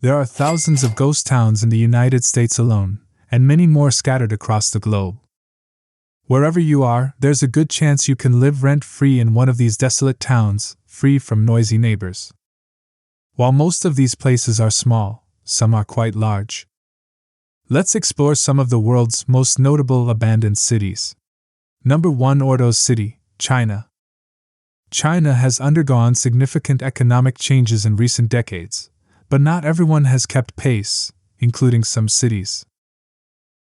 There are thousands of ghost towns in the United States alone, and many more scattered across the globe. Wherever you are, there's a good chance you can live rent-free in one of these desolate towns, free from noisy neighbors. While most of these places are small, some are quite large. Let's explore some of the world's most notable abandoned cities. Number 1. Ordos City, China. China has undergone significant economic changes in recent decades, but not everyone has kept pace, including some cities.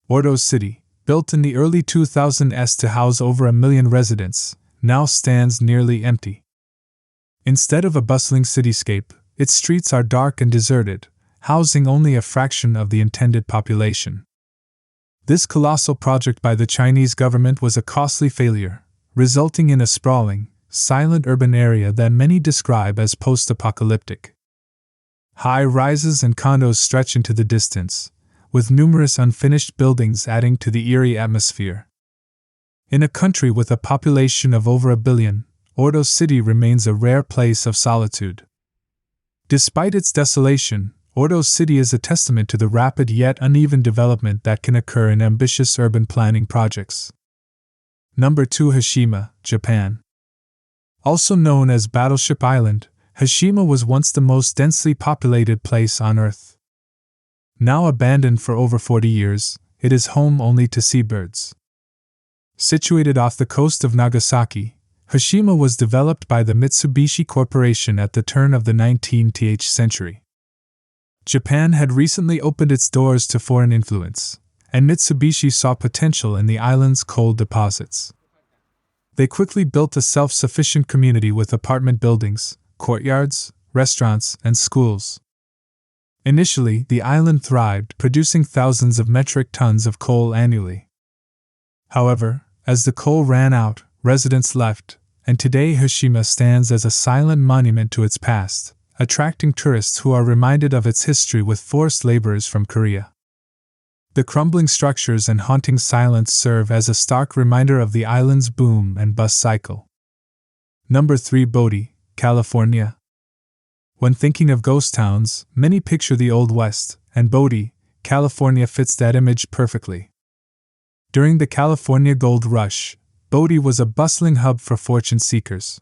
Ordos City, built in the early 2000s to house over 1 million residents, now stands nearly empty. Instead of a bustling cityscape, its streets are dark and deserted, housing only a fraction of the intended population. This colossal project by the Chinese government was a costly failure, resulting in a sprawling, silent urban area that many describe as post-apocalyptic. High-rises and condos stretch into the distance, with numerous unfinished buildings adding to the eerie atmosphere. In a country with a population of over 1 billion, Ordos City remains a rare place of solitude. Despite its desolation, Ordos City is a testament to the rapid yet uneven development that can occur in ambitious urban planning projects. Number 2. Hiroshima, Japan. Also known as Battleship Island, Hiroshima was once the most densely populated place on Earth. Now abandoned for over 40 years, it is home only to seabirds. Situated off the coast of Nagasaki, Hiroshima was developed by the Mitsubishi Corporation at the turn of the 19th century. Japan had recently opened its doors to foreign influence, and Mitsubishi saw potential in the island's coal deposits. They quickly built a self-sufficient community with apartment buildings, courtyards, restaurants, and schools. Initially, the island thrived, producing thousands of metric tons of coal annually. However, as the coal ran out, residents left, and today Hiroshima stands as a silent monument to its past, attracting tourists who are reminded of its history with forced laborers from Korea. The crumbling structures and haunting silence serve as a stark reminder of the island's boom and bust cycle. Number 3. Bodie, California. When thinking of ghost towns, many picture the Old West, and Bodie, California fits that image perfectly. During the California Gold Rush, Bodie was a bustling hub for fortune seekers.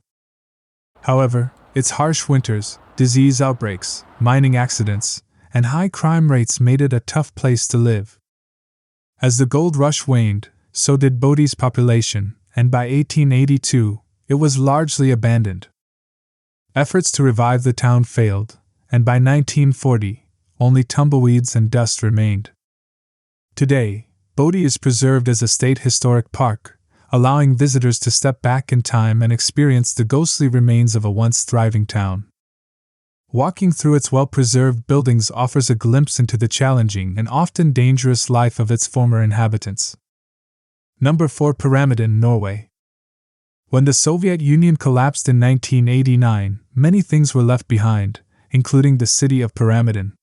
However, its harsh winters, disease outbreaks, mining accidents, and high crime rates made it a tough place to live. As the gold rush waned, so did Bodie's population, and by 1882, it was largely abandoned. Efforts to revive the town failed, and by 1940, only tumbleweeds and dust remained. Today, Bodie is preserved as a state historic park, allowing visitors to step back in time and experience the ghostly remains of a once thriving town. Walking through its well-preserved buildings offers a glimpse into the challenging and often dangerous life of its former inhabitants. Number 4. Pyramiden, Norway. When the Soviet Union collapsed in 1989, many things were left behind, including the city of Pyramiden.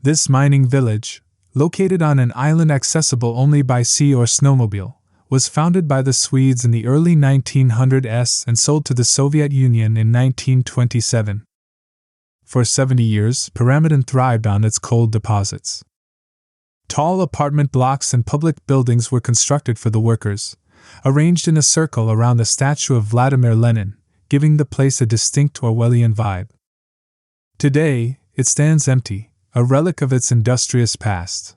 This mining village, located on an island accessible only by sea or snowmobile, was founded by the Swedes in the early 1900s and sold to the Soviet Union in 1927. For 70 years, Pyramiden thrived on its coal deposits. Tall apartment blocks and public buildings were constructed for the workers, arranged in a circle around the statue of Vladimir Lenin, giving the place a distinct Orwellian vibe. Today, it stands empty, a relic of its industrious past.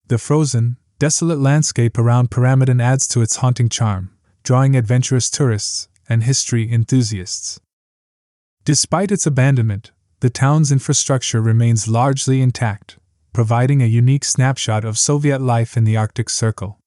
The frozen, desolate landscape around Pyramiden adds to its haunting charm, drawing adventurous tourists and history enthusiasts. Despite its abandonment, the town's infrastructure remains largely intact, providing a unique snapshot of Soviet life in the Arctic Circle.